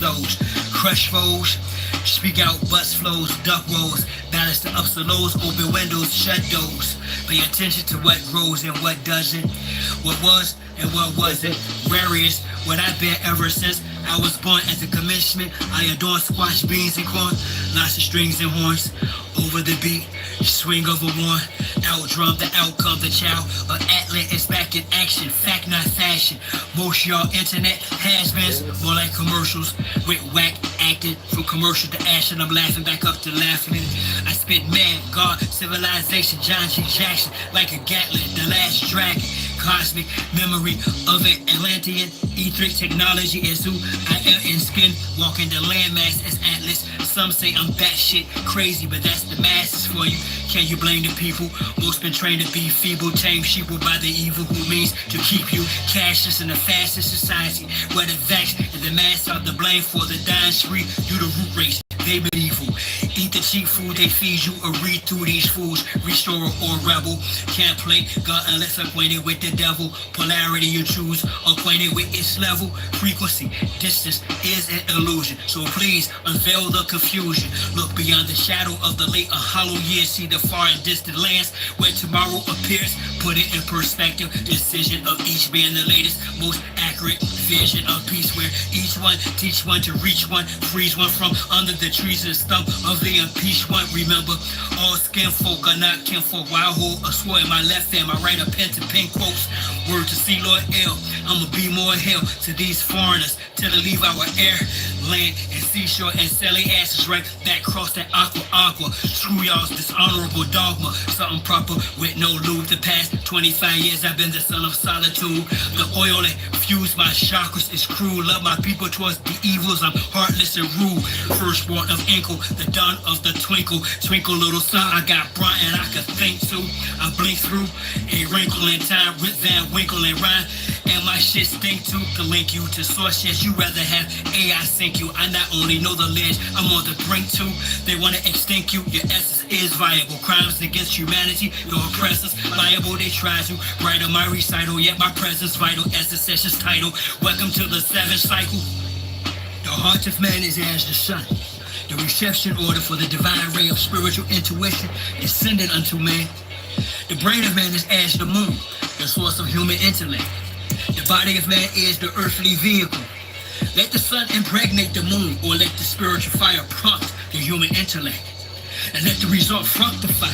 those. Crush foes, speak out, bust flows, duck rolls, balance the ups and lows, open windows, shut doors. Pay attention to what grows and what doesn't, what was and what wasn't. Various, what I've been ever since I was born as a commencement. I adorn squash, beans, and corn, lots of strings and horns. Over the beat, swing of a one, outdrum the outcome, the child of Atlant is back in action, fact not fashion. Most y'all internet has-beens, more like commercials, with whack acting, from commercial to action, I'm laughing back up to laughing. I spit man, God, civilization, John G. Jackson, like a Gatling, the last dragon. Cosmic memory of an Atlantean, etheric technology is who I am in skin, walking the landmass as Atlas. Some say I'm batshit crazy, but that's the masses for you. Can you blame the people? Most been trained to be feeble, tame sheeple by the evil who means to keep you cashless in the fastest society, where the vax and the mass are the blame for the dying spree. You the root race, they medieval. Eat the cheap food they feed you or read through these fools. Restorer or rebel, can't play God unless acquainted with the devil. Polarity you choose, acquainted with its level. Frequency, distance is an illusion, so please unveil the confusion. Look beyond the shadow of the late, a hollow year. See the far and distant lands where tomorrow appears. Put it in perspective, decision of each being the latest, most accurate vision of peace, where each one teach one to reach one, freeze one from under the trees and stump of the impeached one. Remember, all skin folk are not kinfolk. While I hold a sword in my left hand, I write a pen to pen quotes. Word to see Lord L, I'ma be more hell to these foreigners till they leave our air, land, and seashore and sell their asses right back across that aqua. Screw y'all's dishonorable dogma, something proper with no lube. The past 25 years I've been the son of solitude. The oil that fused my chakras is cruel. Love my people towards the evils, I'm heartless and rude. Firstborn of Inkle, the dawn of the twinkle. Twinkle little sun, I got bright and I could think too. I blink through a wrinkle in time, Rip Van Winkle and rhyme. And my shit stink too, to link you to source. Yes, you rather have AI sink you. I not only know the ledge, I'm on the brink too. They wanna extinct you, your essence is viable. Crimes against humanity, your oppressors liable. They try to write on my recital, yet my presence vital as the session's title. Welcome to the seventh cycle. The heart of man is as the sun. The reception order for the divine ray of spiritual intuition is sending unto man. The brain of man is as the moon, the source of human intellect. The body of man is the earthly vehicle. Let the sun impregnate the moon, or let the spiritual fire prompt the human intellect. And let the result fructify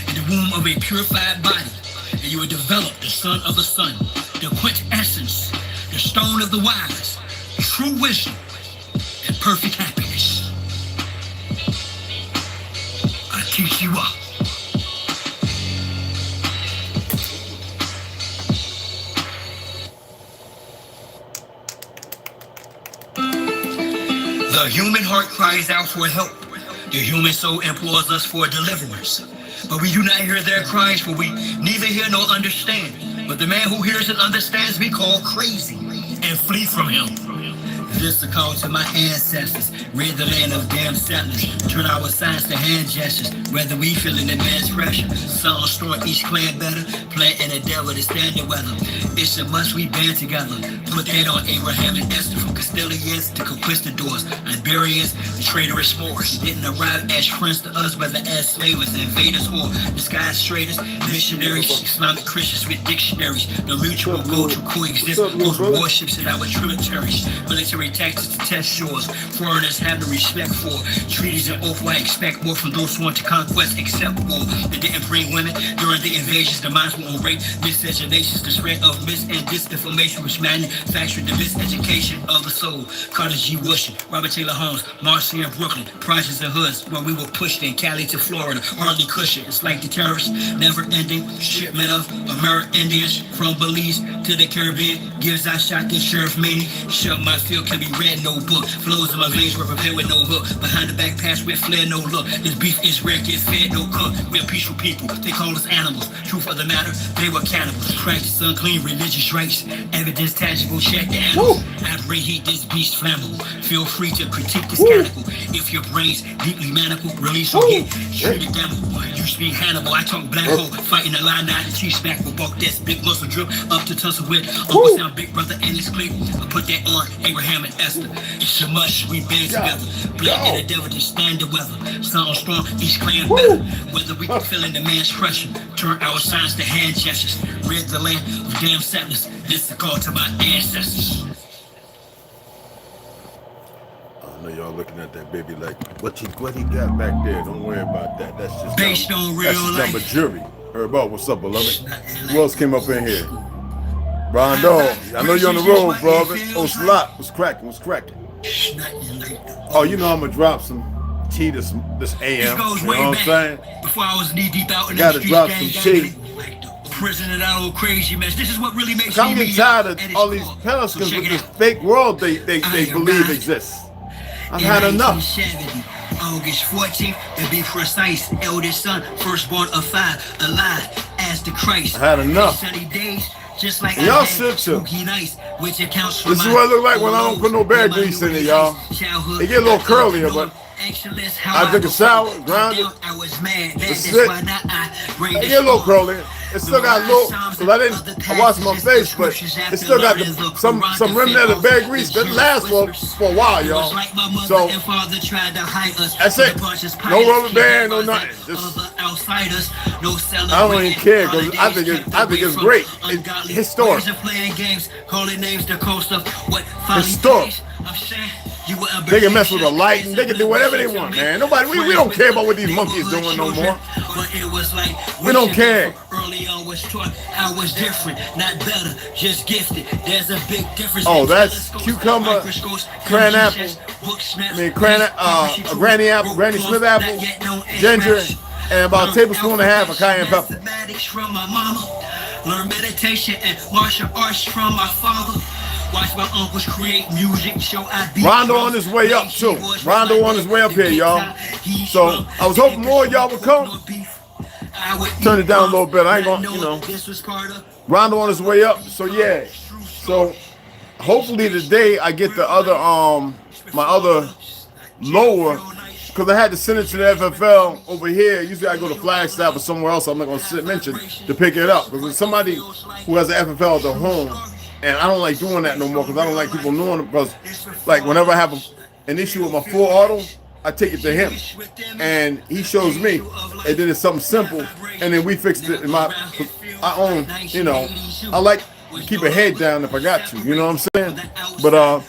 in the womb of a purified body. And you will develop the son of the sun, the quintessence, the stone of the wise, true wisdom, and perfect happiness. I teach you up. The human heart cries out for help. The human soul implores us for deliverance. But we do not hear their cries, for we neither hear nor understand. But the man who hears and understands we call crazy and flee from him. This a call to my ancestors. Rid the land of damn settlers. Turn our signs to hand gestures. Whether we feeling immense pressure. Some store each clan better. Planting a devil to stand the weather. It's a must we band together. Put that on Abraham and Esther. From Castilians to conquistadors. Iberians and traitorous Moors. Didn't arrive as friends to us, whether as slavers, invaders, or disguised traders. Missionaries, Islamic Christians with dictionaries. The mutual goal to coexist. Those warships in our tributaries. Military tactics to test shores. Foreigners have no respect for treaties and oath. I expect more from those who want to conquest, except war. They didn't bring women during the invasions. The minds were on rape, miscegenations, the spread of mis and disinformation, which manufactured the miseducation of the soul. Carter G. Washington, Robert Taylor Holmes, Marcy and Brooklyn, projects and hoods where we were pushed in Cali to Florida. Hardly cushion. It's like the terrorists, never ending shipment of American Indians from Belize to the Caribbean. Gives I shot the sheriff meaning. Shut my field can be read, no book. Flows in my veins were prepared with no hook. Behind the back pass with flair, no look. This beef is rare, get fed, no cook. We're peaceful people, they call us animals. Truth of the matter, they were cannibals. Practice unclean religious rites. Evidence tangible, check the animals. I reheat this beast flammable. Feel free to critique this cannibal. If your brain's deeply manical, release or get treated damnable. You speak Hannibal, I talk black hole. Fighting the line, not the cheese smack. Will walk this big muscle drip up to tussle with. Uncle sound big brother and his clique. I put that on Abraham and Esther. It's a must, we band together. Blend in the devil to stand the weather. Sound strong, each clan better. Whether we can feel in the man's pressure. Turn our signs to hand gestures. Rid the land of damn settlers. This is a call to my ancestors. I know y'all looking at that baby like, what he got back there? Don't worry about that. That's just based on real life. Number jury. Herb, what's up, beloved? Who else came up in here? Rondo, I know you're on the road, brother. Oh, Slot, what's cracking? Oh, you know I'm gonna drop some tea this AM. You know what I'm saying? Before I was knee deep out in gotta drop some tea. Prison and that old crazy mess. This is what really makes I'm getting tired of all these pelicans with this fake world they believe exists. I've had enough. August 14th, to be precise, eldest son, firstborn of 5, alive as the Christ. I had enough. Sunny days, just like y'all should too. Nice, which accounts for this is what it look like when I don't put no bear grease in it, y'all. It get a little curlier, but I took a shower, grounded. That's it. It get a little curlier. It still got a little, because I washed my face, but it still got some remnant of bear grease that lasts for a while, y'all. So that's it. No rubber band, no nothing. Just, I don't even care because I think it's great. It's historic. Historic. They can mess with the lighting. They can do whatever they want, man. Nobody, we don't care about what these monkeys doing no more. We don't care. Early on was taught I was different, not better, just gifted. There's a big difference. Oh, that's cucumber, cran apple. I mean, granny apple, Granny Smith apple, ginger, and about a tablespoon and a half of cayenne pepper. Learn meditation and martial arts from my father. Watch my uncles create music, show I beat. Rondo on his way up too. Rondo on his way up here, y'all. So I was hoping more of y'all would come. Turn it down a little bit. I ain't gonna, you know. Rondo on his way up. So yeah. So hopefully today I get the other my other lower, because I had to send it to the FFL over here. Usually I go to Flagstaff or somewhere else I'm not gonna mention to pick it up. Because it's somebody who has an FFL at their home. And I don't like doing that no more because I don't like people knowing it, because like whenever I have an issue with my full auto, I take it to him and he shows me, and then it's something simple, and then we fixed it in my own, you know. I like to keep a head down if I got to, you know what I'm saying? But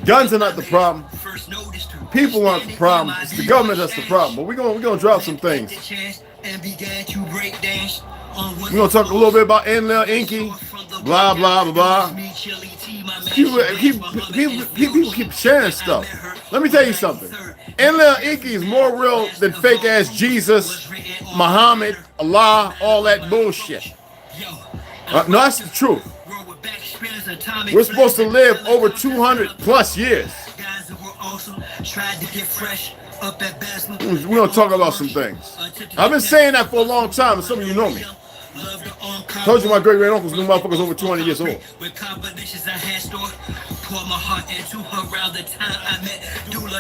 guns are not the problem. People aren't the problem. It's the government that's the problem. But we're gonna drop some things. We're gonna talk a little bit about Enlil Inky, blah blah blah blah. People keep sharing stuff. Let me tell you something. Enlil Inky is more real than fake ass Jesus, Muhammad, Allah, all that bullshit. No, that's the truth. We're supposed to live over 200 plus years. We're gonna talk about some things. I've been saying that for a long time, and some of you know me. Told you my great great uncles knew motherfuckers over 200 years old.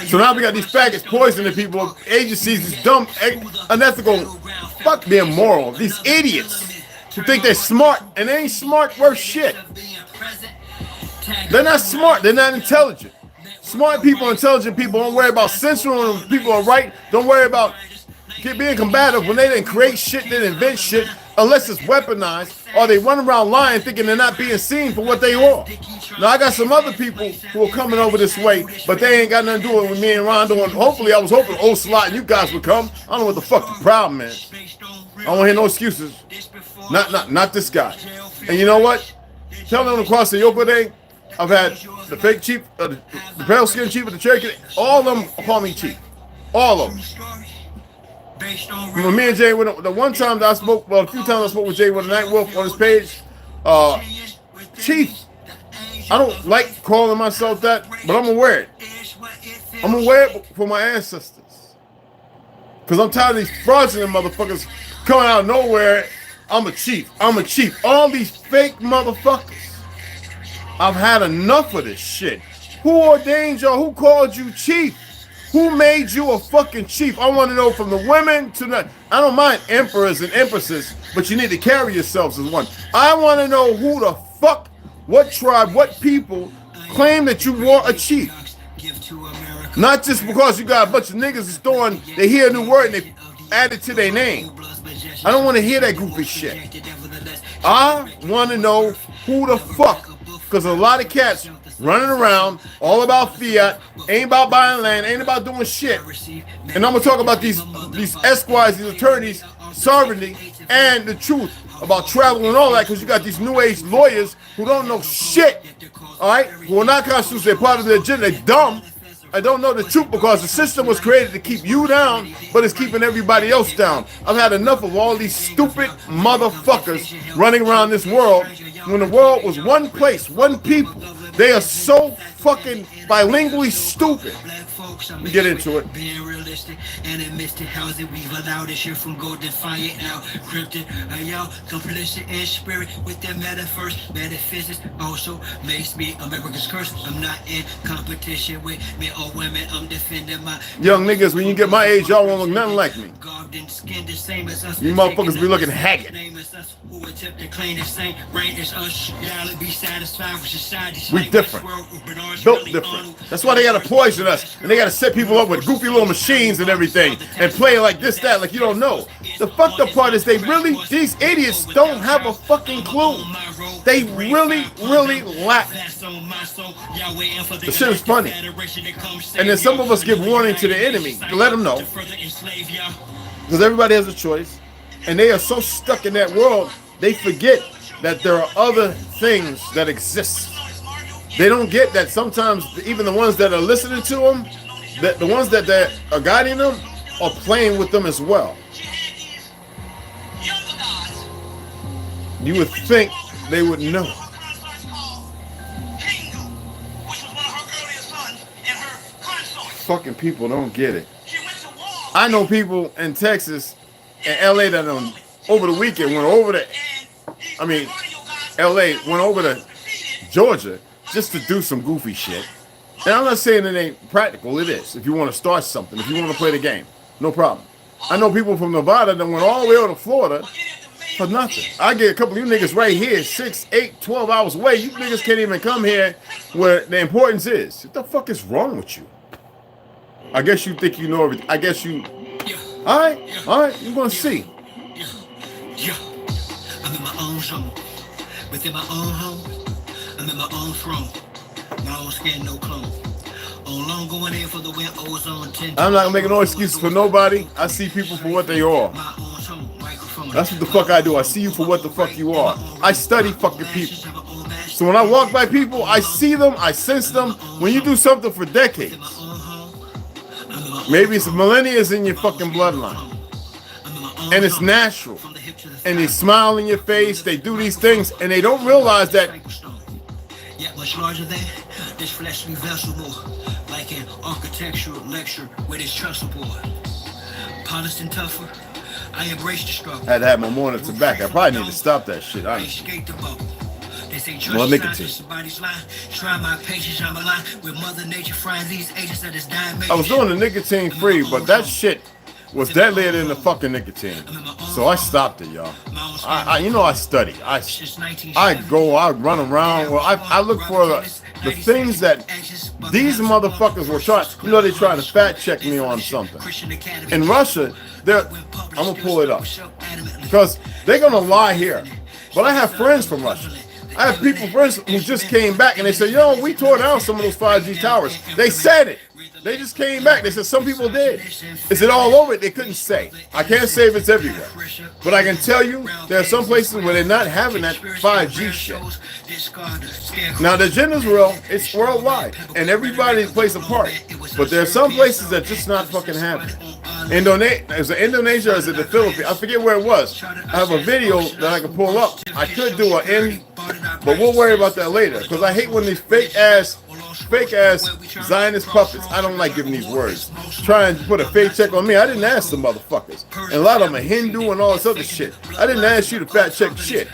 So now we got these faggots poisoning people, agencies, these dumb, unethical, fuck their moral. These idiots who think they're smart, and they ain't smart worth shit. They're not smart, they're not intelligent. Smart people, intelligent people don't worry about censoring when people are right. Don't worry about being combative when they didn't create shit, they didn't invent shit, unless it's weaponized, or they run around lying thinking they're not being seen for what they are. Now I got some other people who are coming over this way, but they ain't got nothing to do with me and Rondo, and hopefully I was hoping old Slot and you guys would come. I don't know what the fuck the problem is. I don't hear no excuses. Not this guy. And you know what? Tell them across the Yopa Day, I've had the fake chief, the pale skin chief of the Cherokee, all of them call me chief. All of them. When me and Jay, the one time that I spoke, well, a few times I spoke with Jay with the Night Wolf on his page, chief, I don't like calling myself that, but I'm gonna wear it. I'm gonna wear it for my ancestors. Because I'm tired of these fraudulent motherfuckers coming out of nowhere. I'm a chief. I'm a chief. All these fake motherfuckers. I've had enough of this shit. Who ordained y'all? Who called you chief? Who made you a fucking chief? I want to know from the women to the... I don't mind emperors and empresses, but you need to carry yourselves as one. I want to know who the fuck, what tribe, what people claim that you want a chief. Not just because you got a bunch of niggas that's throwing, they hear a new word and they add it to their name. I don't want to hear that goofy shit. I want to know who the fuck, because a lot of cats running around, all about fiat, ain't about buying land, ain't about doing shit. And I'm gonna talk about these esquires, these attorneys, sovereignty, and the truth about travel and all that, because you got these new age lawyers who don't know shit, all right, who are not constitutional, they're part of the agenda, they're dumb. I don't know the truth because the system was created to keep you down, but it's keeping everybody else down. I've had enough of all these stupid motherfuckers running around this world when the world was one place, one people. They are so fucking bilingually stupid. Let me get into it. Being realistic and admits to how that we've allowed this shit from go defiant now. Cryptic, y'all complicit in spirit with their metaphors. Metaphysics also makes me America's curse. I'm not in competition with men or women. I'm defending my young niggas. When you get my age, y'all won't look nothing like me. You motherfuckers be looking haggard. We different. Built different. That's why they gotta poison us. And they gotta set people up with goofy little machines and everything and play like this, that, like you don't know. The fucked up part is these idiots don't have a fucking clue. They really lack. The shit is funny. And then some of us give warning to the enemy to let them know. Because everybody has a choice. And they are so stuck in that world, they forget that there are other things that exist. They don't get that sometimes even the ones that are listening to them, that the ones that are guiding them are playing with them as well. You would think they would know. Fucking people don't get it. I know people in Texas and LA that over the weekend went over to, LA went over to Georgia just to do some goofy shit. And I'm not saying it ain't practical, it is. If you want to start something, if you want to play the game, no problem. I know people from Nevada that went all the way over to Florida for nothing. I get a couple of you niggas right here, 6, 8, 12 hours away. You niggas can't even come here where the importance is. What the fuck is wrong with you? I guess you think you know everything. I guess you... All right, you're going to see. I'm in my own zone. Within my own home, I'm in my own throne. My own skin, no clone. On long going in for the wind, ozone 10. I'm not making no excuses for nobody. I see people for what they are. That's what the fuck I do. I see you for what the fuck you are. I study fucking people. So when I walk by people, I see them, I sense them. When you do something for decades, maybe it's millennia in your fucking bloodline, and it's natural, and they smile in your face, they do these things, and they don't realize that yet much larger than this fleshly vessel, like an architectural lecture with its trestle board. Polished and tougher, I embrace the struggle. I had to have my monitor back. I probably need to stop that shit, honestly. More nicotine. I was doing the nicotine free, but that shit was deadlier than the fucking nicotine. So I stopped it, y'all. I study. I run around. Well, I look for the things that these motherfuckers were trying. You know, they trying to fact check me on something. In Russia, I'm gonna pull it up because they're gonna lie here. But I have friends from Russia. I have friends who just came back and they said, yo, we tore down some of those 5G towers. They said it. They just came back. They said some people did. Is it all over? They couldn't say. I can't say if it's everywhere. But I can tell you there are some places where they're not having that 5G shit. Now the agenda's real. It's worldwide. And everybody plays a part. But there are some places that just not fucking happening. Is it Indonesia or is it the Philippines? I forget where it was. I have a video that I can pull up. I could do an but we'll worry about that later. Because I hate when these fake ass fake ass Zionist puppets. I don't like giving these words. Try and put a fake check on me. I didn't ask the motherfuckers. And a lot of them are Hindu and all this other shit. I didn't ask you to fact check shit.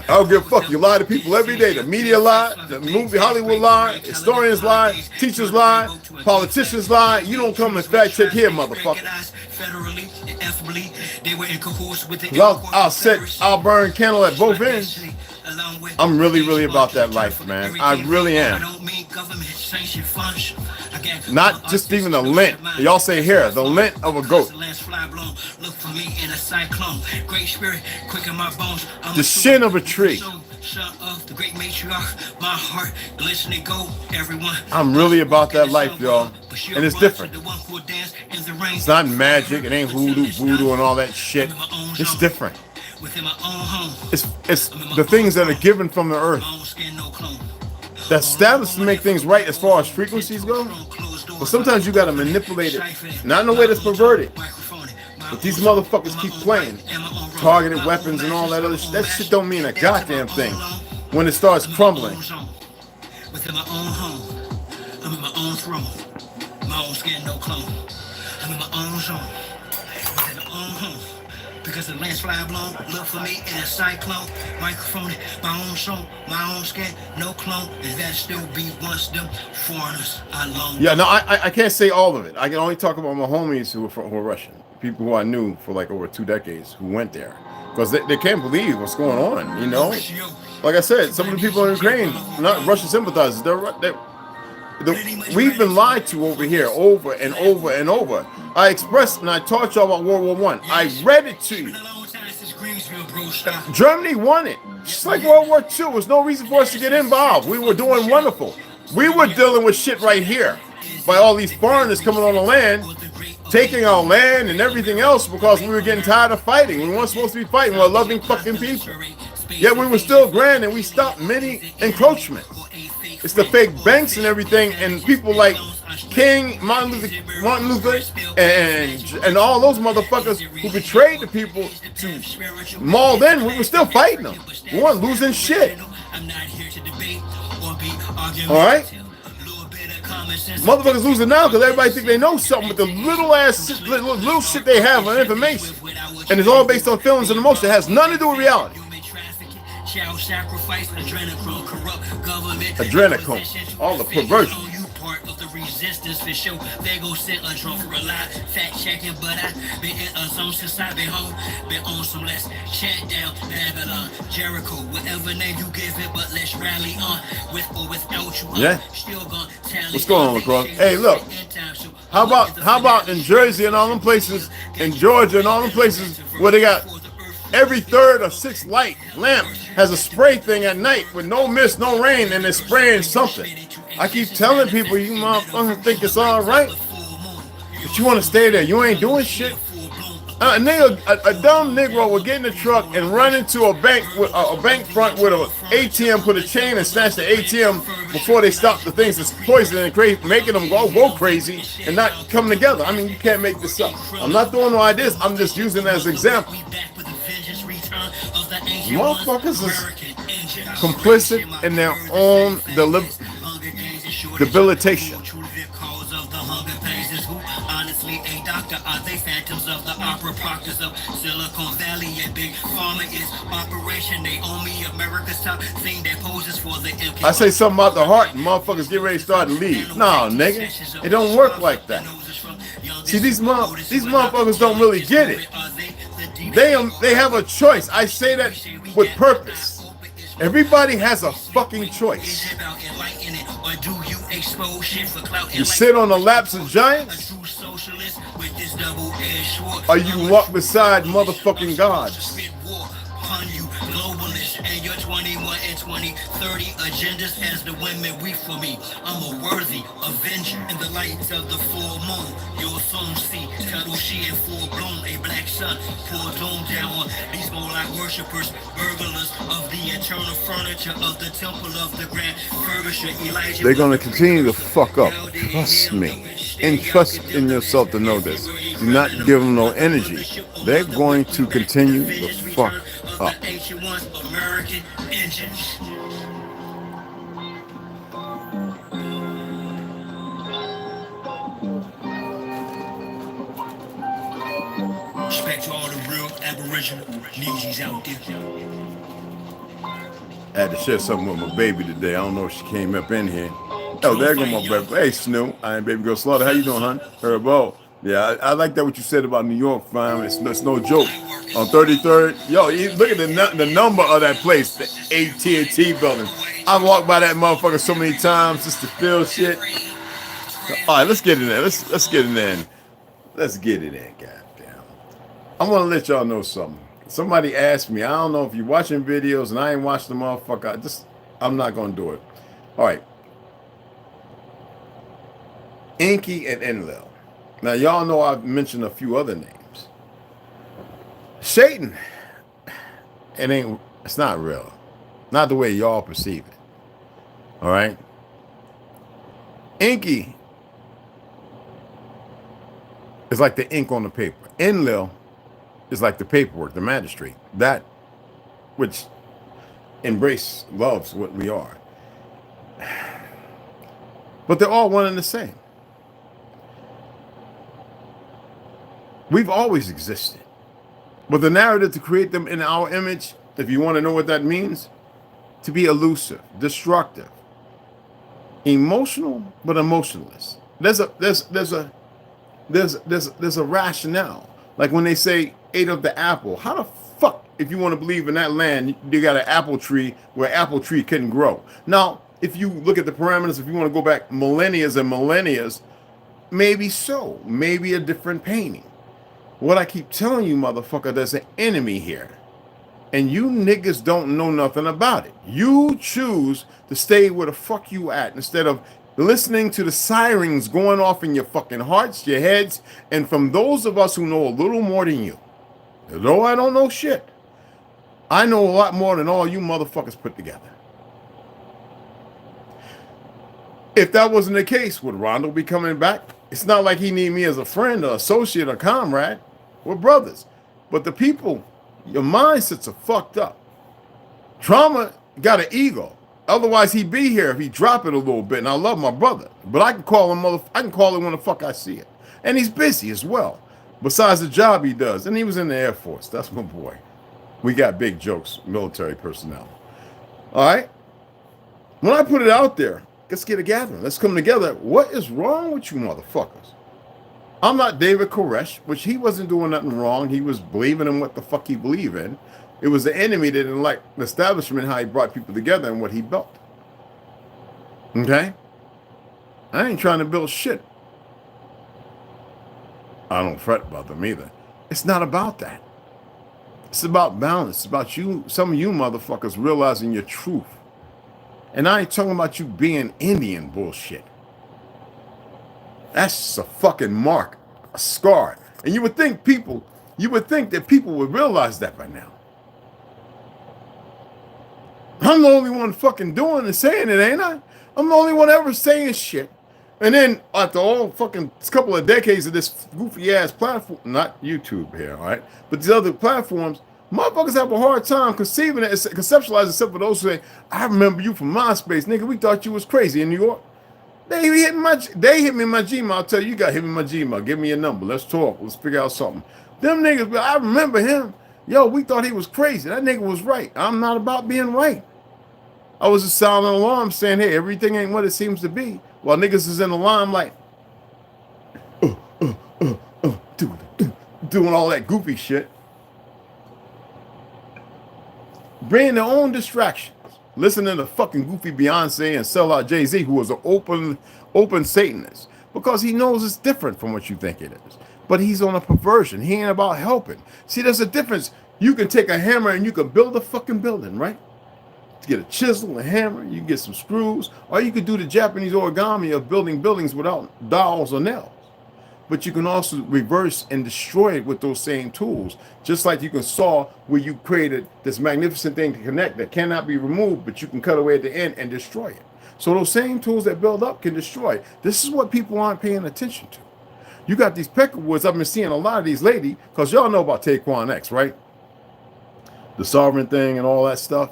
I don't give a fuck. You lie to people every day. The media lie, the movie Hollywood lie, historians lie, teachers lie, politicians lie. You don't come and fact check here, motherfucker. I'll burn candle at both ends. I'm really about that life, man. I really am. Not just even the lint. Y'all say here, the lint of a goat. The shin of a tree. I'm really about that life, y'all. And it's different. It's not magic. It ain't hoodoo, voodoo, and all that shit. It's different. It's the things that are given from the earth. The status to make things right as far as frequencies go. But sometimes you got to manipulate it. Not in a way that's perverted. But these motherfuckers keep playing. Targeted weapons and all that other shit. That shit don't mean a goddamn thing when it starts crumbling. Within my own home, I'm in my own throne. My own skin, no clone. I'm in my own zone. Within my own home. Because the land's fly blown, look for me in a cyclone. Microphone, my own song, my own skin, no clone. And that still be once them foreigners I long. Yeah, no, I can't say all of it. I can only talk about my homies who are Russian. People who I knew for like over 2 decades who went there. Because they can't believe what's going on, you know? Like I said, some of the people in Ukraine, not Russian sympathizers, we've been lied to over here over and over and over. I expressed and I taught y'all about World War I. I read it to you. Germany won it. Just like World War II. There's no reason for us to get involved. We were doing wonderful. We were dealing with shit right here by all these foreigners coming on the land, taking our land and everything else because we were getting tired of fighting. We weren't supposed to be fighting. We're loving fucking people. Yet we were still grand and we stopped many encroachments. It's the fake banks and everything, and people like King, Martin Luther, and all those motherfuckers who betrayed the people to maul in. We were still fighting them. We weren't losing shit. All right? Motherfuckers losing now because everybody think they know something with the little shit they have on information. And it's all based on feelings and emotion. It has nothing to do with reality. Adrenochrome, all the perversion. Part of the resistance for sure. They go sit a drum for a lot. Fact checking, but I been in a zone since I been home. Been on some less chat down Babylon, Jericho, whatever name you give it, but let's rally on with or without you. Yeah. Still gonna tally. What's going on, LaCroix? Hey, look. How about in Jersey and all them places, in Georgia and all them places where they got every 3rd or 6th light lamp has a spray thing at night with no mist, no rain, and they're spraying something. I keep telling people, you motherfuckers think it's all right, but you want to stay there. You ain't doing shit. A dumb Negro will get in the truck and run into a bank front with an ATM, put a chain and snatch the ATM before they stop the things that's poisoning and crazy, making them go crazy and not come together. I mean, you can't make this up. I'm not throwing no ideas. I'm just using it as an example. Motherfuckers is complicit in their own debilitation. Honestly, a doctor, are they phantoms of the opera proctors of Silicon Valley? A big pharma is operation. They own me America's top thing that poses for the MK. I say something about the heart and motherfuckers get ready to start to leave. No, nigga, it don't work like that. See, these motherfuckers don't really get it. They have a choice. I say that with purpose. Everybody has a fucking choice. You sit on the laps of giants, or you walk beside motherfucking gods. And your 21 and 2030 agendas as the women weep for me. I'm a worthy avenger in the light of the full moon. You'll soon see cuddle she in full bloom. A black sun pour doom down on these more like worshipers, burglars of the eternal furniture of the temple of the grand Fergus. Elijah. They're gonna continue to fuck up. Trust me. And trust in yourself to know this. Do not give them no energy. They're going to continue to fuck up. American engines. Respect to all the real Aboriginal Neezies out there. I had to share something with my baby today. I don't know if she came up in here. Oh, there go my baby. Hey, Snoop. I ain't baby girl Slaughter. How you doing, hon? Herbo. Yeah, I like that what you said about New York, fam. It's no joke. On 33rd, yo, look at the number of that place, the AT&T building. I've walked by that motherfucker so many times just to feel shit. All right, let's get in there. Let's get in there. Let's get in there, goddamn. I want to let y'all know something. Somebody asked me, I don't know if you're watching videos and I ain't watched the motherfucker. I'm not going to do it. All right. Enki and Enlil. Now, y'all know I've mentioned a few other names. Satan, it's not real. Not the way y'all perceive it. All right? Enki is like the ink on the paper. Enlil is like the paperwork, the magistrate, that which loves what we are. But they're all one and the same. We've always existed. But the narrative to create them in our image, if you want to know what that means, to be elusive, destructive, emotional, but emotionless. There's a rationale. Like when they say ate of the apple, how the fuck, if you want to believe in that land, you got an apple tree where apple tree couldn't grow. Now, if you look at the parameters, if you want to go back millennia and millennia, maybe so, maybe a different painting. What I keep telling you, motherfucker, there's an enemy here. And you niggas don't know nothing about it. You choose to stay where the fuck you at instead of listening to the sirens going off in your fucking hearts, your heads, and from those of us who know a little more than you. Though I don't know shit, I know a lot more than all you motherfuckers put together. If that wasn't the case, would Rondo be coming back? It's not like he need me as a friend or associate or comrade. We're brothers. But the people, your mindsets are fucked up. Trauma got an ego. Otherwise, he'd be here if he drop it a little bit. And I love my brother, but I can call him I can call him when the fuck I see it. And he's busy as well. Besides the job he does, and he was in the Air Force. That's my boy. We got big jokes, military personnel. All right. When I put it out there, let's get a gathering. Let's come together. What is wrong with you, motherfuckers? I'm not David Koresh, which he wasn't doing nothing wrong. He was believing in what the fuck he believed in. It was the enemy that didn't like the establishment, how he brought people together and what he built. Okay? I ain't trying to build shit. I don't fret about them either. It's not about that. It's about balance. It's about you, some of you motherfuckers realizing your truth. And I ain't talking about you being Indian bullshit. That's a fucking mark, a scar. And you would think that people would realize that by now. I'm the only one fucking doing and saying it, ain't I? I'm the only one ever saying shit. And then after all fucking couple of decades of this goofy ass platform, not YouTube here, all right, but these other platforms, motherfuckers have a hard time conceiving it, conceptualizing, except for those who say, I remember you from MySpace, nigga. We thought you was crazy in New York. They hit me in my Gmail. I'll tell you, you got hit me in my Gmail. Give me your number. Let's talk. Let's figure out something. Them niggas, I remember him. Yo, we thought he was crazy. That nigga was right. I'm not about being right. I was just sounding an alarm saying, hey, everything ain't what it seems to be. While niggas is in the line like, doing all that goofy shit. Bringing their own distractions. Listening to fucking goofy Beyonce and sellout Jay-Z, who was an open Satanist, because he knows it's different from what you think it is. But he's on a perversion. He ain't about helping. See, there's a difference. You can take a hammer and you can build a fucking building, right? To get a chisel, a hammer, you can get some screws, or you could do the Japanese origami of building buildings without dowels or nails. But you can also reverse and destroy it with those same tools. Just like you can saw where you created this magnificent thing to connect that cannot be removed, but you can cut away at the end and destroy it. So those same tools that build up can destroy. This is what people aren't paying attention to. You got these peckerwoods. I've been seeing a lot of these ladies, because y'all know about Taekwon X, right? The sovereign thing and all that stuff.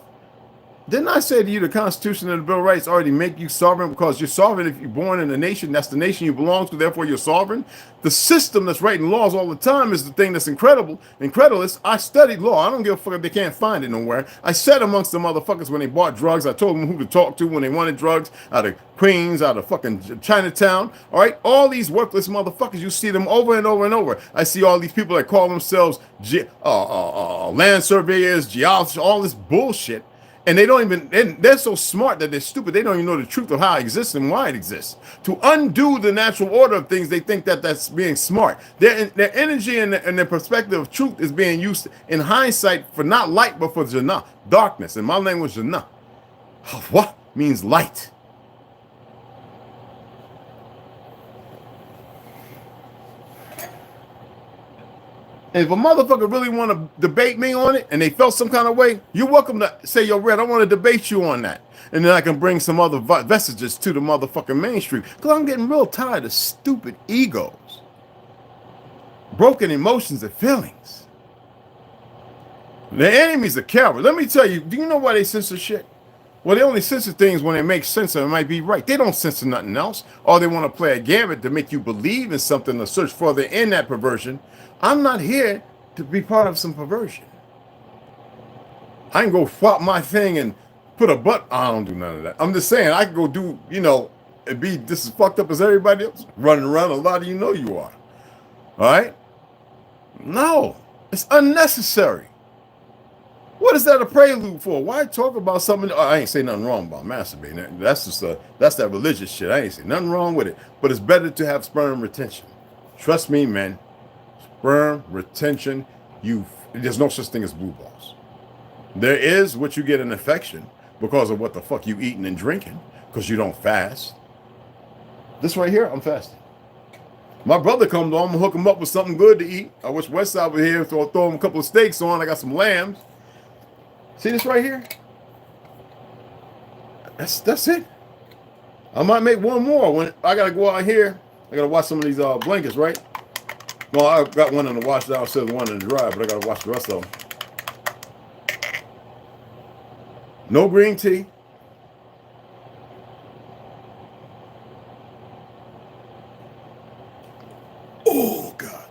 Didn't I say to you the Constitution and the Bill of Rights already make you sovereign because you're sovereign if you're born in a nation, that's the nation you belong to, therefore you're sovereign? The system that's writing laws all the time is the thing that's incredulous. I studied law. I don't give a fuck if they can't find it nowhere. I sat amongst the motherfuckers when they bought drugs. I told them who to talk to when they wanted drugs out of Queens, out of fucking Chinatown. All right, all these worthless motherfuckers, you see them over and over and over. I see all these people that call themselves land surveyors, geologists, all this bullshit. And they don't even, they're so smart that they're stupid. They don't even know the truth of how it exists and why it exists. To undo the natural order of things, they think that that's being smart. Their energy and their perspective of truth is being used in hindsight for not light, but for Jannah, darkness. And my language, Jannah. What means light? And if a motherfucker really want to debate me on it and they felt some kind of way, you're welcome to say, yo, Red, I want to debate you on that. And then I can bring some other messages to the motherfucking mainstream. Because I'm getting real tired of stupid egos, broken emotions and feelings. The enemy's a coward. Let me tell you, do you know why they censor shit? Well, they only censor things when it makes sense and it might be right. They don't censor nothing else. Or they want to play a gambit to make you believe in something to search further in that perversion. I'm not here to be part of some perversion. I can go flop my thing and put a butt. I don't do none of that. I'm just saying I can go do, and be just as fucked up as everybody else. Running around, a lot of you know you are. All right? No, it's unnecessary. What is that a prelude for? Why talk about something? I ain't say nothing wrong about masturbating. That's just that's that religious shit. I ain't say nothing wrong with it. But it's better to have sperm retention. Trust me, man. Sperm retention, there's no such thing as blue balls. There is what you get an infection because of what the fuck you eating and drinking, because you don't fast. This right here, I'm fasting. My brother comes on, I'm gonna hook him up with something good to eat. I wish Westside was here, so I'll throw him a couple of steaks on. I got some lambs. See this right here? That's it. I might make one more when I gotta go out here. I gotta wash some of these blankets, right? Well, I got one in the wash downstairs, one in the dry, but I gotta wash the rest of them. No green tea. Oh God.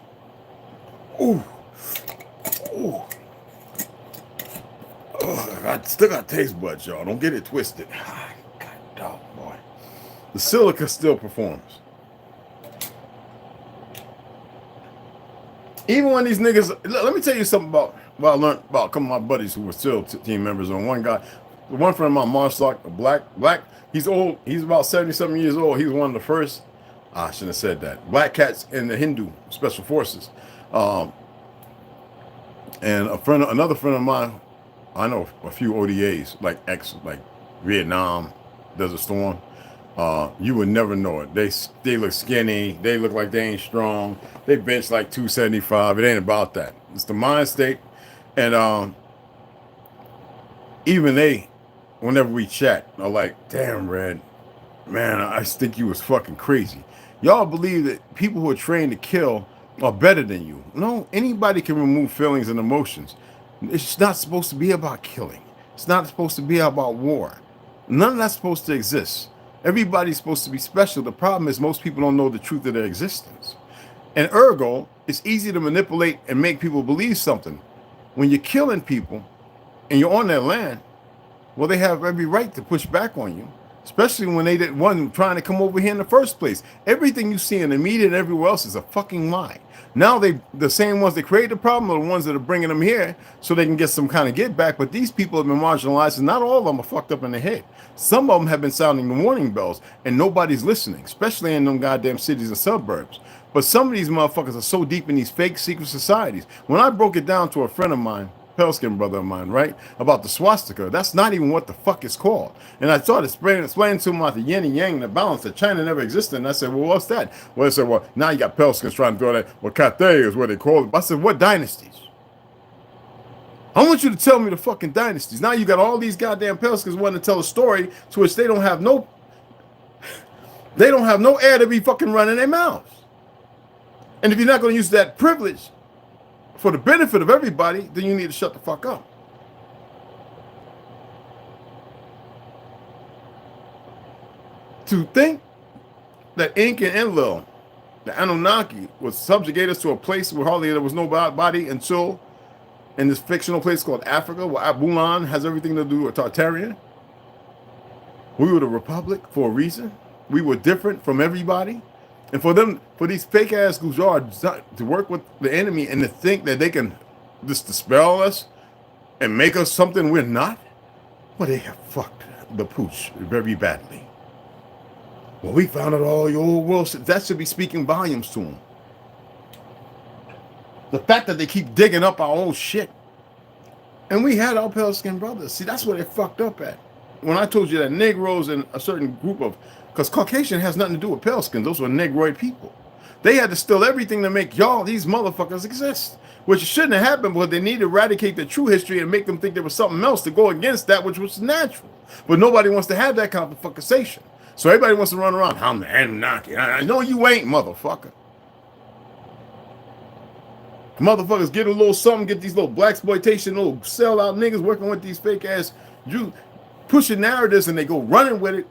Ooh. Ooh. Oh, I still got taste buds, y'all. Don't get it twisted. God dog, boy. The silica still performs. Even when these niggas, let me tell you something about what I learned about a couple of my buddies who were still team members. On one guy, one friend of mine, Marshlock, a black, he's old, he's about 70-something years old. He was one of the first, I shouldn't have said that, black cats in the Hindu Special Forces. And another friend of mine, I know a few ODAs, like Vietnam, Desert Storm. You would never know it. They look skinny. They look like they ain't strong. They bench like 275. It ain't about that. It's the mind state. And even they, whenever we chat, are like, damn, Red, man, I think you was fucking crazy. Y'all believe that people who are trained to kill are better than you. No, anybody can remove feelings and emotions. It's not supposed to be about killing. It's not supposed to be about war. None of that's supposed to exist. Everybody's supposed to be special. The problem is most people don't know the truth of their existence. And ergo, it's easy to manipulate and make people believe something. When you're killing people and you're on their land, well, they have every right to push back on you, especially when they didn't want trying to come over here in the first place. Everything you see in the media and everywhere else is a fucking lie. Now the same ones that create the problem are the ones that are bringing them here so they can get some kind of get back. But these people have been marginalized, and not all of them are fucked up in the head. Some of them have been sounding the warning bells, and nobody's listening, especially in them goddamn cities and suburbs. But some of these motherfuckers are so deep in these fake secret societies. When I broke it down to a friend of mine, pale-skinned brother of mine, right, about the swastika, that's not even what the fuck it's called. And I started explaining to him about the yin and yang and the balance that China never existed. And I said, well, what's that? Well, they said, well, now you got pale-skins trying to throw that. Well, Cathay is what they call it. I said, what dynasties? I want you to tell me the fucking dynasties. Now you got all these goddamn pale-skins wanting to tell a story to which they don't have no air to be fucking running their mouths. And if you're not going to use that privilege for the benefit of everybody, then you need to shut the fuck up. To think that Ink and Enlil, the Anunnaki, would subjugate us to a place where hardly there was no body until in this fictional place called Africa, where Abulan has everything to do with Tartarian. We were the Republic for a reason. We were different from everybody. And for them, for these fake ass Gujar to work with the enemy and to think that they can just dispel us and make us something we're not, well, they have fucked the pooch very badly. Well, we found out all your old world. That should be speaking volumes to them. The fact that they keep digging up our old shit. And we had our pale-skinned brothers. See, that's where they fucked up at. When I told you that Negroes and a certain group of, because Caucasian has nothing to do with pale skin. Those were Negroid people. They had to steal everything to make y'all, these motherfuckers, exist. Which shouldn't have happened, but they need to eradicate the true history and make them think there was something else to go against that which was natural. But nobody wants to have that kind of conversation. So everybody wants to run around, I'm the Anunnaki. I know you ain't, motherfucker. Motherfuckers get a little something, get these little blaxploitation, little sellout niggas working with these fake ass Jews, pushing narratives, and they go running with it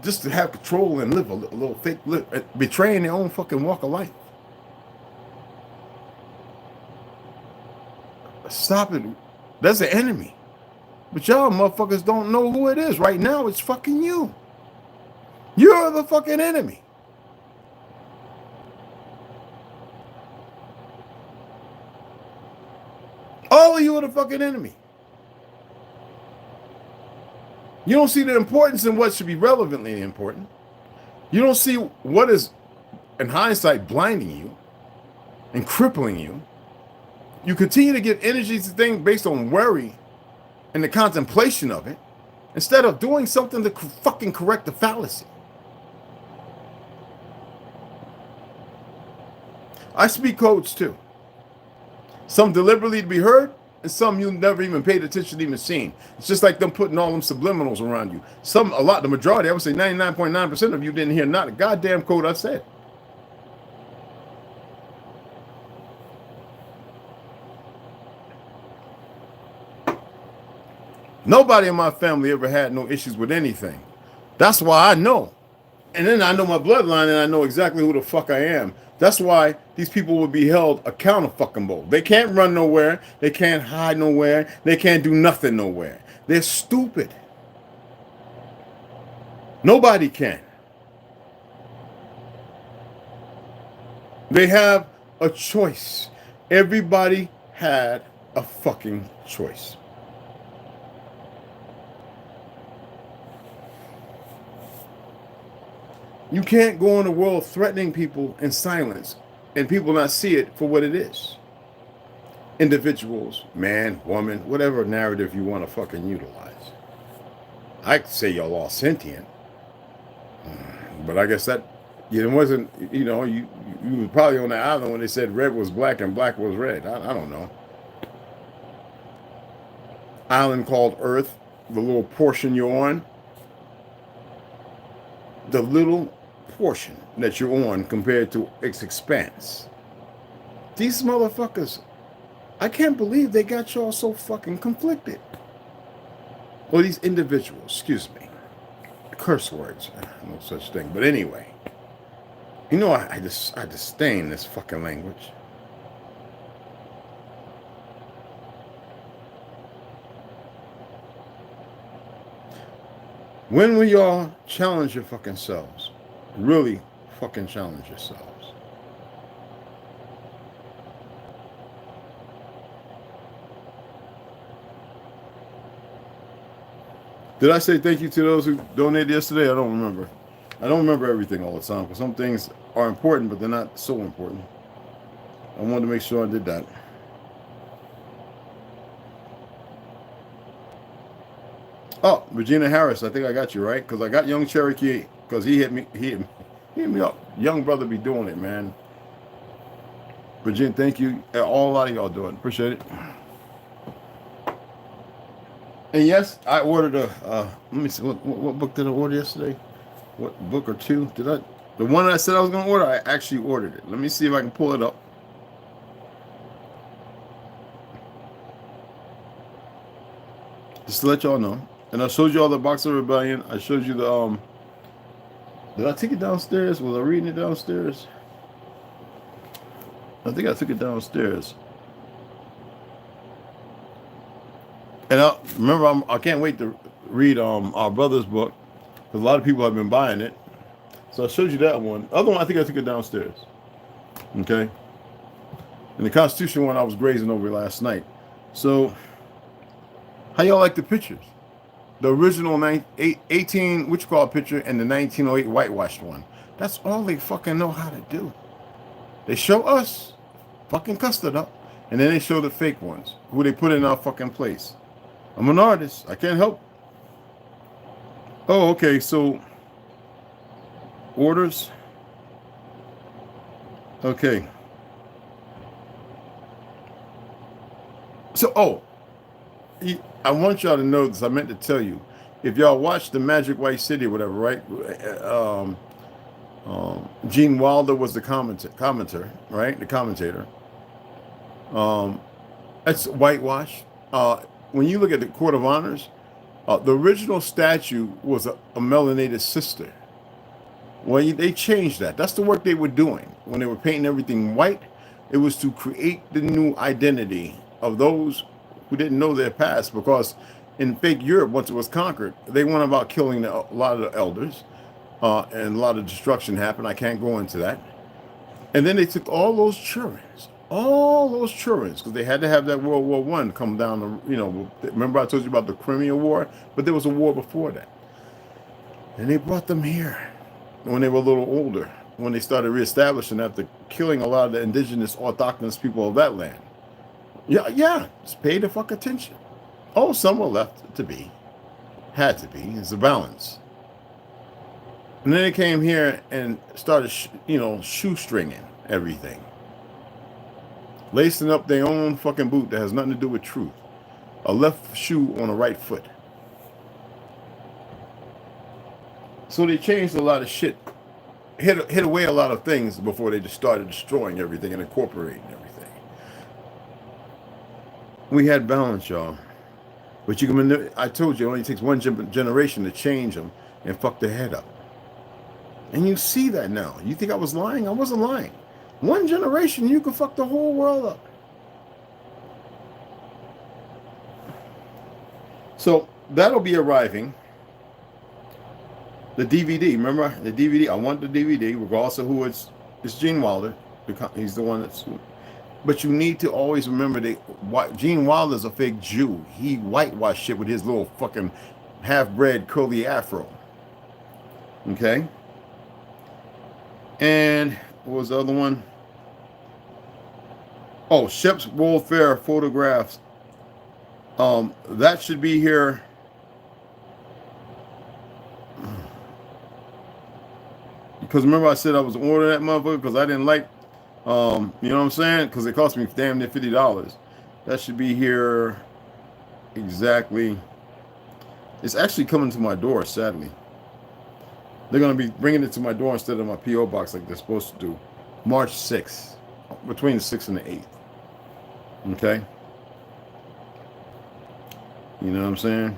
just to have control and live a little fake life, betraying their own fucking walk of life. Stop it. That's the enemy. But y'all motherfuckers don't know who it is. Right now, it's fucking you. You're the fucking enemy. All of you are the fucking enemy. You don't see the importance in what should be relevantly important. You don't see what is, in hindsight, blinding you and crippling you. You continue to give energy to things based on worry and the contemplation of it, instead of doing something to fucking correct the fallacy. I speak codes too. Some deliberately to be heard, and some you never even paid attention to even seen. It's just like them putting all them subliminals around you. The majority, I would say 99.9% of you didn't hear not a goddamn code I said. Nobody in my family ever had no issues with anything. That's why I know. And then I know my bloodline and I know exactly who the fuck I am. That's why these people will be held accountable. They can't run nowhere. They can't hide nowhere. They can't do nothing nowhere. They're stupid. Nobody can. They have a choice. Everybody had a fucking choice. You can't go in the world threatening people in silence and people not see it for what it is. Individuals, man, woman, whatever narrative you want to fucking utilize. I could say y'all all sentient, but I guess that it wasn't, you were probably on the island when they said red was black and black was red. I don't know. Island called Earth, the little portion you're on. The little portion that you're on compared to its expanse. These motherfuckers, I can't believe they got y'all so fucking conflicted. Or these individuals, excuse me. Curse words, no such thing. But anyway, I disdain this fucking language. When will y'all challenge your fucking selves? Really fucking challenge yourselves. Did I say thank you to those who donated yesterday? I don't remember. I don't remember everything all the time because some things are important, but they're not so important. I wanted to make sure I did that. Oh, Regina Harris, I think I got you, right? Because I got Young Cherokee, because he hit me up. Young brother be doing it, man. Regina, thank you. A lot of y'all do it. Appreciate it. And yes, I ordered let me see, what book did I order yesterday? What book or two? The one I said I was going to order, I actually ordered it. Let me see if I can pull it up. Just to let y'all know. And I showed you all the Box of Rebellion. I showed you the Did I take it downstairs? Was I reading it downstairs? I think I took it downstairs. And remember, I can't wait to read our brother's book, because a lot of people have been buying it. So I showed you that one. The other one, I think I took it downstairs. Okay. And the Constitution one, I was grazing over last night. So, how y'all like the pictures? The original 18, which you call picture, and the 1908 whitewashed one. That's all they fucking know how to do. They show us fucking custard up, and then they show the fake ones, who they put in our fucking place. I'm an artist. I can't help. Oh, okay. So, orders. Okay. So, I want y'all to know this. I meant to tell you. If y'all watch the Magic White City or whatever, right? Gene Wilder was the commenter, right? The commentator. That's whitewash. When you look at the Court of Honors, the original statue was a melanated sister. Well, they changed that. That's the work they were doing. When they were painting everything white, it was to create the new identity of those who didn't know their past, because in fake Europe, once it was conquered, they went about killing a lot of the elders, and a lot of destruction happened. I can't go into that. And then they took all those children, because they had to have that World War I come down. Remember I told you about the Crimean War, but there was a war before that. And they brought them here when they were a little older, when they started reestablishing after killing a lot of the indigenous autochthonous people of that land. Yeah, just pay the fuck attention. Oh, some were left to be. Had to be. It's a balance. And then they came here and started, shoestringing everything. Lacing up their own fucking boot that has nothing to do with truth. A left shoe on a right foot. So they changed a lot of shit. Hit away a lot of things before they just started destroying everything and incorporating everything. We had balance, y'all. But I told you, it only takes one generation to change them and fuck their head up. And you see that now. You think I was lying? I wasn't lying. One generation, you could fuck the whole world up. So that'll be arriving. The DVD, remember the DVD? I want the DVD, regardless of who it's Gene Wilder. He's the one that's. But you need to always remember that Gene Wilder's a fake Jew. He whitewashed shit with his little fucking half-bred curly afro. Okay? And what was the other one? Oh, Shep's World Fair photographs. That should be here. Because remember I said I was ordering that motherfucker because I didn't like, you know what I'm saying? Because it cost me damn near $50. That should be here exactly. It's actually coming to my door, sadly. They're going to be bringing it to my door instead of my P.O. box like they're supposed to do. March 6th, between the 6th and the 8th. Okay? You know what I'm saying?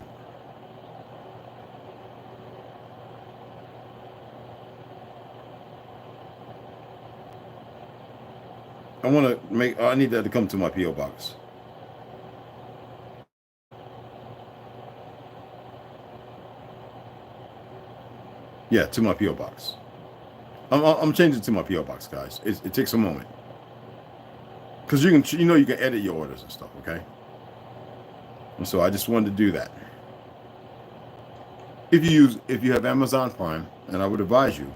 I need that to come to my P.O. box. Yeah, to my P.O. box. I'm changing it to my P.O. box, guys. It takes a moment. Because you can edit your orders and stuff, okay? And so I just wanted to do that. If you have Amazon Prime, and I would advise you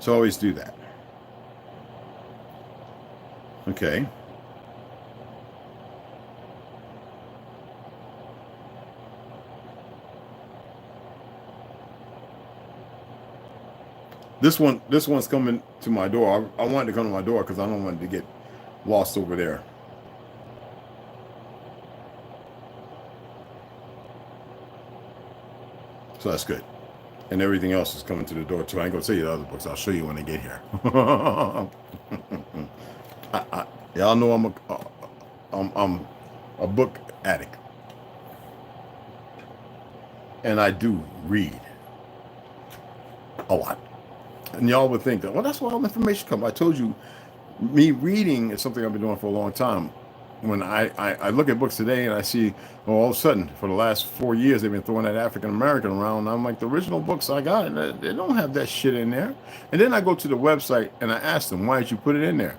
to always do that. Okay. This one's coming to my door. I wanted to come to my door because I don't want it to get lost over there. So that's good. And everything else is coming to the door too. I ain't gonna tell you the other books. I'll show you when they get here. Y'all know I'm a book addict, and I do read A lot. And y'all would think that, well, that's where all the information comes. I told you, me reading is something I've been doing for a long time. When I look at books today and I see, well, all of a sudden, for the last 4 years, they've been throwing that African American around. I'm like, the original books I got, they don't have that shit in there. And then I go to the website and I ask them, why did you put it in there?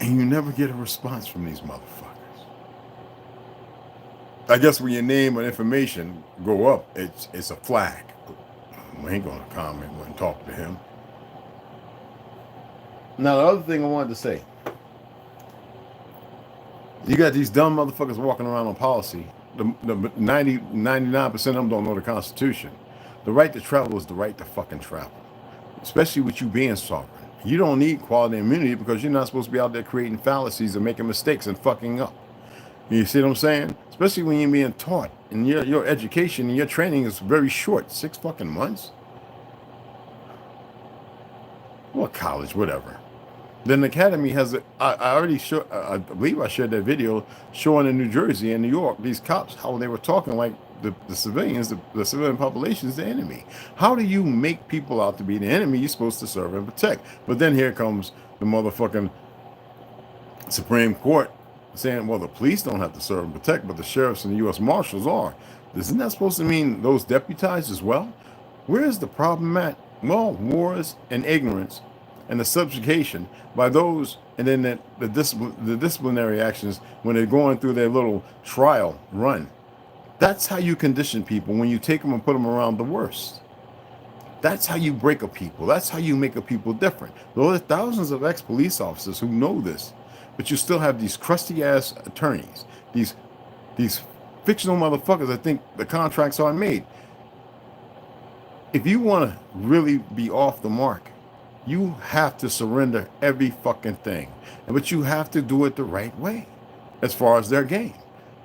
And you never get a response from these motherfuckers. I guess when your name and information go up, it's a flag. We ain't gonna comment and talk to him. Now, the other thing I wanted to say, you got these dumb motherfuckers walking around on policy. The 99% of them don't know the Constitution. The right to travel is the right to fucking travel, especially with you being sovereign. You don't need quality immunity because you're not supposed to be out there creating fallacies and making mistakes and fucking up. You see what I'm saying? Especially when you're being taught and your education and your training is very short, 6 fucking months. Well, college, whatever. Then the academy has I already showed, I believe I shared that video showing in New Jersey and New York, these cops, how they were talking like the civilians, the civilian population is the enemy. How do you make people out to be the enemy you're supposed to serve and protect? But then here comes the motherfucking Supreme Court saying, well, the police don't have to serve and protect, but the sheriffs and the U.S. Marshals are. Isn't that supposed to mean those deputized as well? Where's the problem at? Well, wars and ignorance and the subjugation by those, and then the disciplinary actions when they're going through their little trial run. That's how you condition people when you take them and put them around the worst. That's how you break a people. That's how you make a people different. There are thousands of ex-police officers who know this, but you still have these crusty-ass attorneys, these fictional motherfuckers that think the contracts aren't made. If you want to really be off the mark, you have to surrender every fucking thing. But you have to do it the right way as far as their game.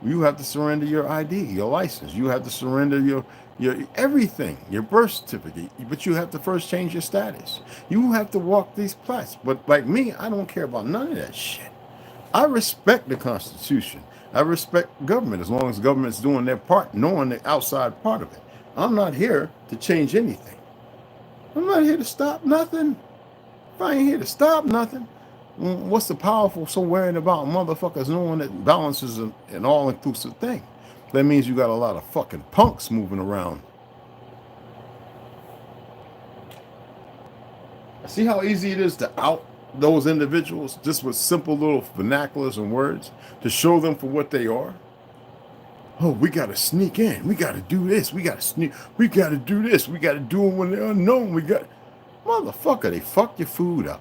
You have to surrender your ID, your license. You have to surrender your everything, your birth certificate. But you have to first change your status. You have to walk these plats. But like me, I don't care about none of that shit. I respect the Constitution. I respect government as long as government's doing their part, knowing the outside part of it. I'm not here to change anything. I'm not here to stop nothing. If I ain't here to stop nothing, what's the powerful so worrying about motherfuckers knowing that balance is an all-inclusive thing? That means you got a lot of fucking punks moving around. See how easy it is to out those individuals just with simple little vernaculars and words to show them for what they are? Oh, we got to sneak in. We got to do this. We got to sneak. We got to do this. We got to do it when they're unknown. Motherfucker, they fuck your food up.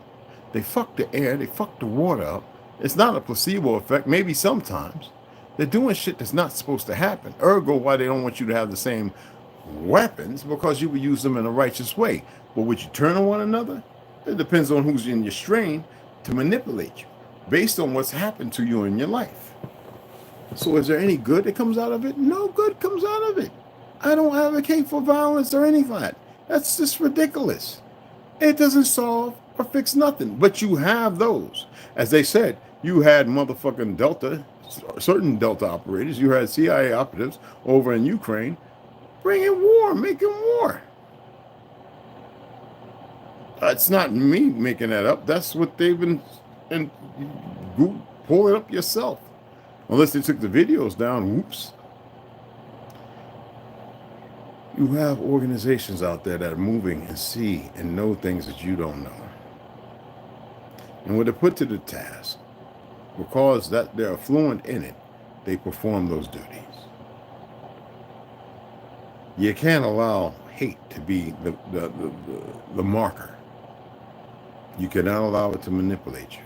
They fuck the air. They fuck the water up. It's not a placebo effect. Maybe sometimes. They're doing shit that's not supposed to happen. Ergo, why they don't want you to have the same weapons, because you would use them in a righteous way. But would you turn on one another? It depends on who's in your strain to manipulate you based on what's happened to you in your life. So is there any good that comes out of it? No good comes out of it. I don't advocate for violence or anything like that. That's just ridiculous. It doesn't solve or fix nothing. But you have those. As they said, you had motherfucking Delta, certain Delta operators. You had CIA operatives over in Ukraine bringing war, making war. It's not me making that up. That's what they've been, and you pull it up yourself. Unless they took the videos down, whoops. You have organizations out there that are moving and see and know things that you don't know. And when they're put to the task, because that they're fluent in it, they perform those duties. You can't allow hate to be the marker. You cannot allow it to manipulate you.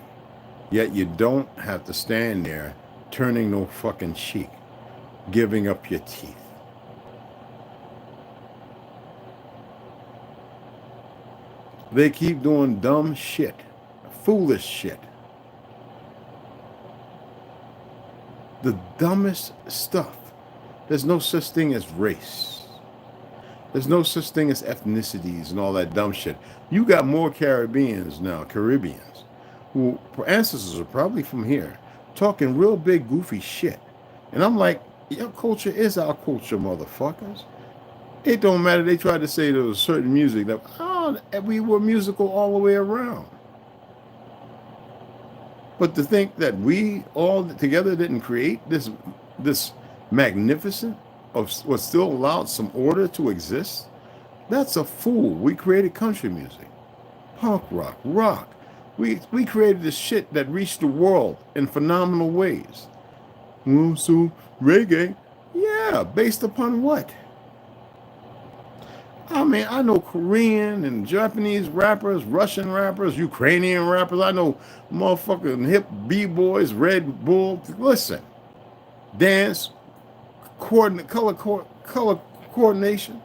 Yet you don't have to stand there turning no fucking cheek, giving up your teeth. They keep doing dumb shit, foolish shit. The dumbest stuff. There's no such thing as race. There's no such thing as ethnicities and all that dumb shit. You got more Caribbeans, who ancestors are probably from here, talking real big goofy shit. And I'm like, your culture is our culture, motherfuckers. It don't matter. They tried to say there was certain music that, oh, we were musical all the way around. But to think that we all together didn't create this magnificent of what still allowed some order to exist, that's a fool. We created country music, punk rock, rock. We created this shit that reached the world in phenomenal ways. Well, so reggae, yeah, based upon what? I mean, I know Korean and Japanese rappers, Russian rappers, Ukrainian rappers. I know motherfucking hip B-boys, Red Bull. Listen, dance, color coordination.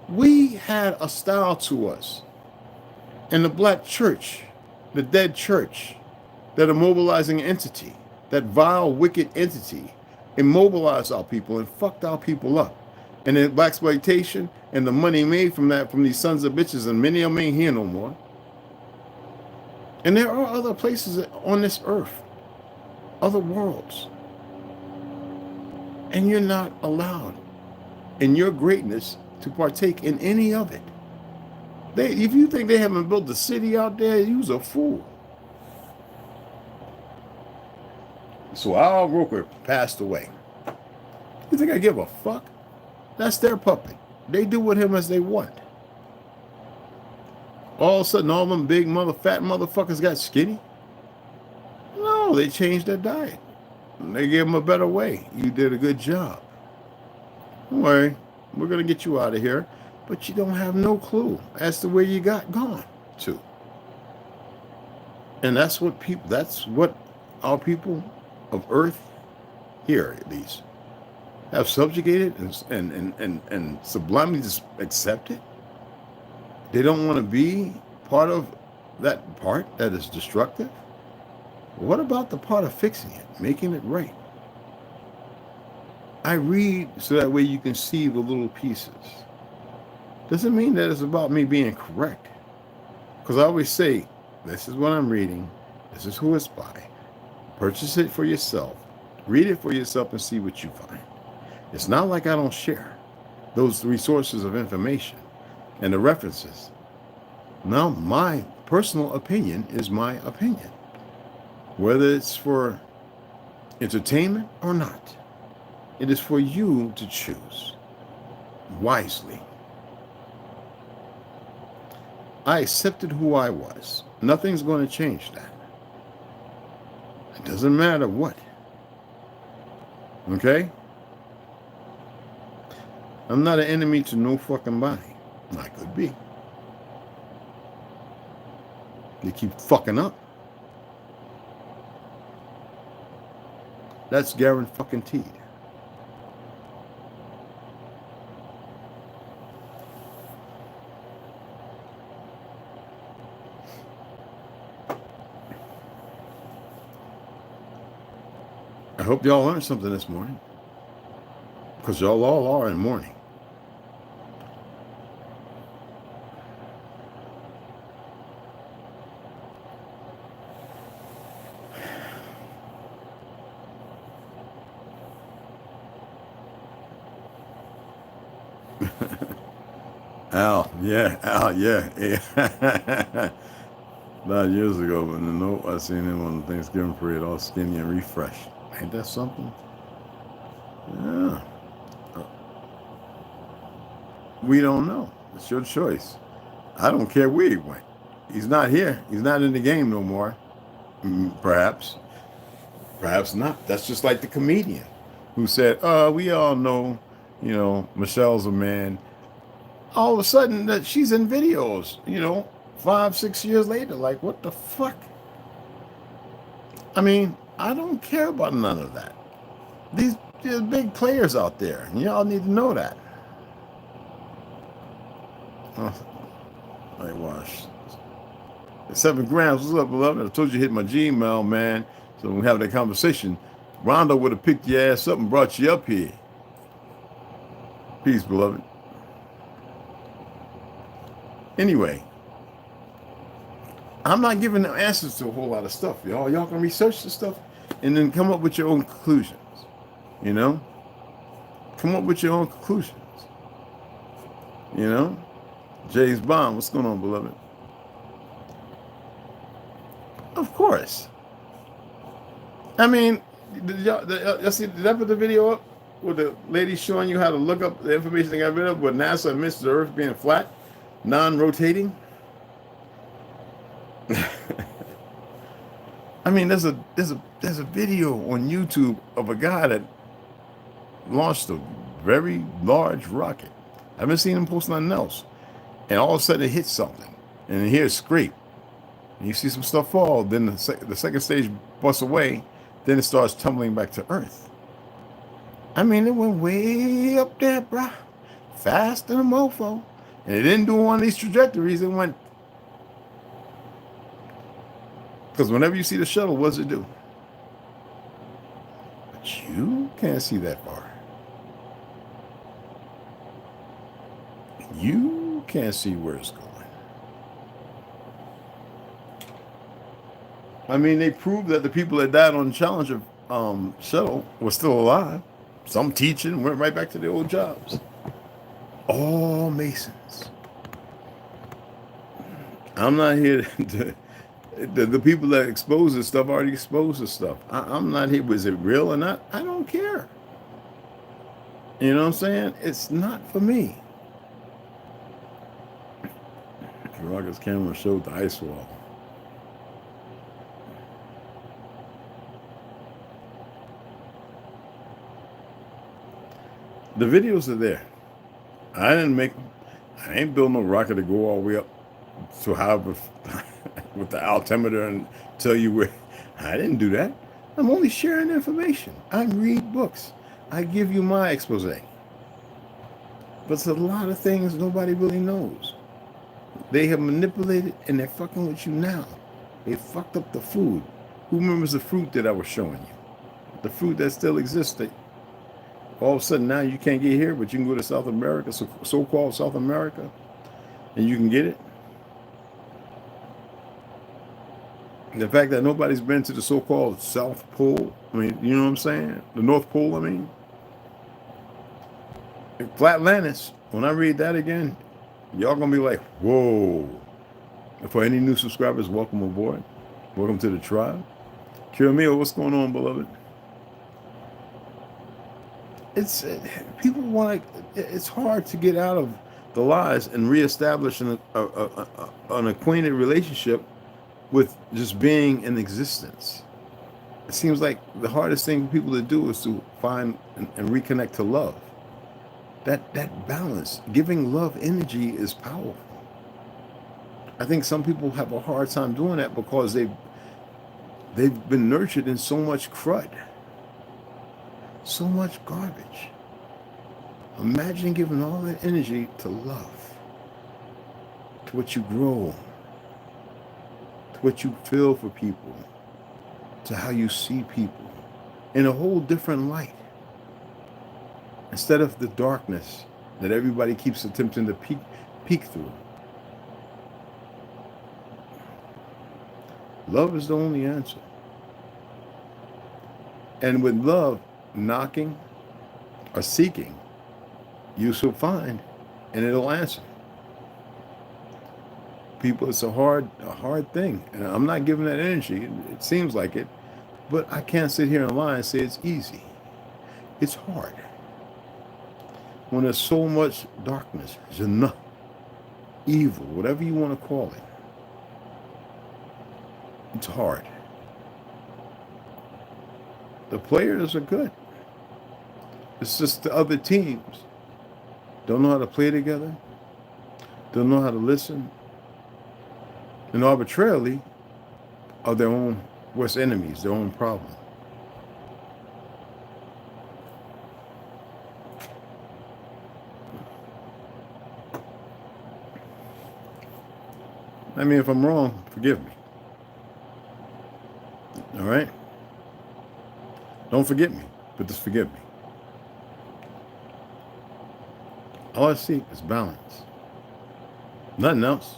We had a style to us. And the black church, the dead church, that immobilizing entity, that vile, wicked entity, immobilized our people and fucked our people up. And then blaxploitation and the money made from that, from these sons of bitches, and many of them ain't here no more. And there are other places on this earth, other worlds. And you're not allowed in your greatness to partake in any of it. If you think they haven't built a city out there, you's a fool. So Al Roker passed away. You think I give a fuck? That's their puppet. They do with him as they want. All of a sudden, all them big fat motherfuckers got skinny? No, they changed their diet. They gave him a better way. You did a good job. Don't worry, we're going to get you out of here. But you don't have no clue as to where you got gone to. And that's what our people of Earth, here at least, have subjugated and sublimely just accepted. They don't want to be part of that part that is destructive. What about the part of fixing it, making it right? I read so that way you can see the little pieces. Doesn't mean that it's about me being correct. Because I always say, this is what I'm reading. This is who it's by. Purchase it for yourself. Read it for yourself and see what you find. It's not like I don't share those resources of information and the references. Now, my personal opinion is my opinion. Whether it's for entertainment or not, it is for you to choose wisely. I accepted who I was. Nothing's going to change that. It doesn't matter what. Okay? I'm not an enemy to no fucking body. I could be. They keep fucking up. That's guaranteed. I hope y'all learned something this morning, because y'all all are in mourning. Al, yeah. 9 years ago, but no, I seen him on the Thanksgiving parade, all skinny and refreshed. Ain't that something? Yeah. We don't know. It's your choice. I don't care where he went. He's not here. He's not in the game no more. Perhaps. Perhaps not. That's just like the comedian who said, we all know, Michelle's a man. All of a sudden that she's in videos, 5-6 years later. Like, what the fuck? I mean, I don't care about none of that. There's big players out there, and y'all need to know that. I wash. 7 grams. What's up, beloved? I told you to hit my Gmail, man. So when we have that conversation, Rondo would have picked your ass up and brought you up here. Peace, beloved. Anyway, I'm not giving them answers to a whole lot of stuff, y'all. Y'all can research the stuff and then come up with your own conclusions. Come up with your own conclusions. You know? James Bond, what's going on, beloved? Of course. I mean, did I put the video up with the lady showing you how to look up the information they got rid of with NASA admits the Earth being flat, non-rotating? I mean, there's a video on YouTube of a guy that launched a very large rocket. I haven't seen him post nothing else. And all of a sudden it hits something. And you hear a scrape. And you see some stuff fall. Then the second stage busts away. Then it starts tumbling back to Earth. I mean, it went way up there, bruh. Fast than a mofo. And it didn't do one of these trajectories. It went. Because whenever you see the shuttle, what does it do? But you can't see that far. You can't see where it's going. I mean, they proved that the people that died on the Challenger shuttle were still alive. Some teaching, went right back to their old jobs. All Masons. I'm not here to... The people that expose this stuff already exposed this stuff. I'm not here. Was it real or not? I don't care. You know what I'm saying? It's not for me. Rocket's camera showed the ice wall. The videos are there. I didn't make them. I ain't build no rocket to go all the way up to however with the altimeter and tell you where. I didn't do that. I'm only sharing information. I read books. I give you my expose. But it's a lot of things nobody really knows. They have manipulated and they're fucking with you now. They fucked up the food. Who remembers the fruit that I was showing you? The fruit that still exists. That all of a sudden now you can't get here, but you can go to South America, so-called South America, and you can get it. The fact that nobody's been to the so-called South Pole, I mean, you know what I'm saying? The North Pole, I mean. Flatlanders, when I read that again, y'all gonna be like, whoa. And for any new subscribers, welcome aboard. Welcome to the tribe. Kiramio, what's going on, beloved? People want to, it's hard to get out of the lies and reestablish an acquainted relationship with just being in existence. It seems like the hardest thing for people to do is to find and reconnect to love. That balance, giving love energy is powerful. I think some people have a hard time doing that because they've been nurtured in so much crud, so much garbage. Imagine giving all that energy to love, to what you grow, to what you feel for people, to how you see people in a whole different light. Instead of the darkness that everybody keeps attempting to peek through. Love is the only answer. And with love, knocking or seeking, you shall find, and it'll answer. People, it's a hard thing. And I'm not giving that energy. It seems like it. But I can't sit here and lie and say it's easy. It's hard. When there's so much darkness, evil, whatever you want to call it, it's hard. The players are good. It's just the other teams don't know how to play together, don't know how to listen, and arbitrarily are their own worst enemies, their own problem. I mean, if I'm wrong, forgive me. All right? Don't forget me, but just forgive me. All I seek is balance. Nothing else.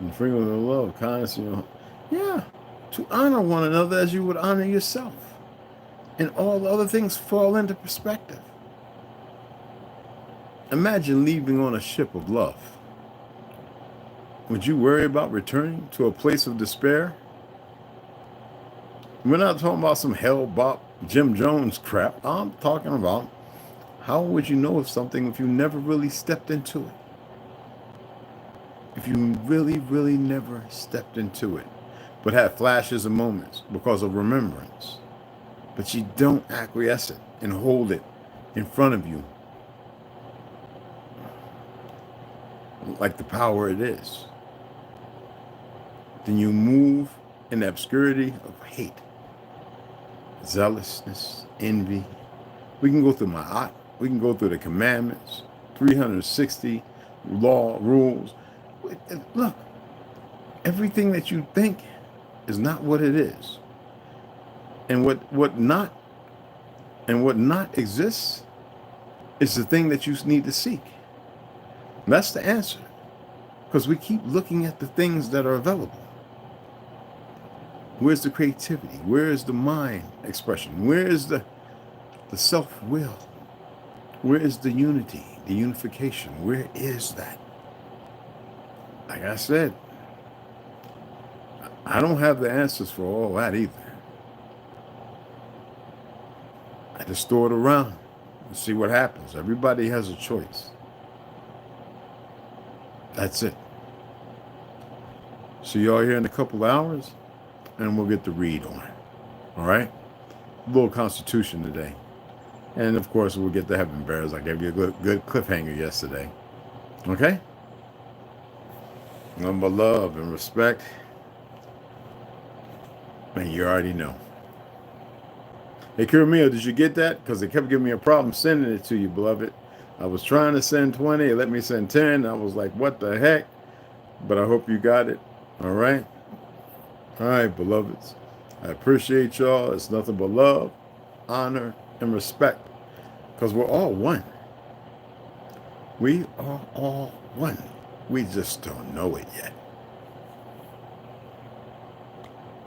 And freedom of love, kindness, yeah, to honor one another as you would honor yourself. And all the other things fall into perspective. Imagine leaving on a ship of love. Would you worry about returning to a place of despair? We're not talking about some hell-bop Jim Jones crap. I'm talking about how would you know of something if you never really stepped into it? If you really, really never stepped into it, but had flashes of moments because of remembrance, but you don't acquiesce it and hold it in front of you like the power it is, then you move in the obscurity of hate, zealousness, envy. We can go through we can go through the commandments, 360 law, rules. Look, everything that you think is not what it is. And what not exists is the thing that you need to seek. That's the answer. Because we keep looking at the things that are available. Where's the creativity? Where is the mind expression? Where is the self-will? Where is the unity, the unification? Where is that? Like I said, I don't have the answers for all that either. I just throw it around and see what happens. Everybody has a choice. That's it. See y'all here in a couple of hours, and we'll get the read on it. All right? A little Constitution today. And, of course, we'll get the Heaven Bears. I gave you a good cliffhanger yesterday. Okay? Number love and respect. And you already know. Hey, Kuramio, did you get that? Because they kept giving me a problem sending it to you, beloved. I was trying to send 20. It let me send 10. I was like, what the heck? But I hope you got it. All right? All right, beloveds. I appreciate y'all. It's nothing but love, honor, and respect. Because we're all one. We are all one. We just don't know it yet.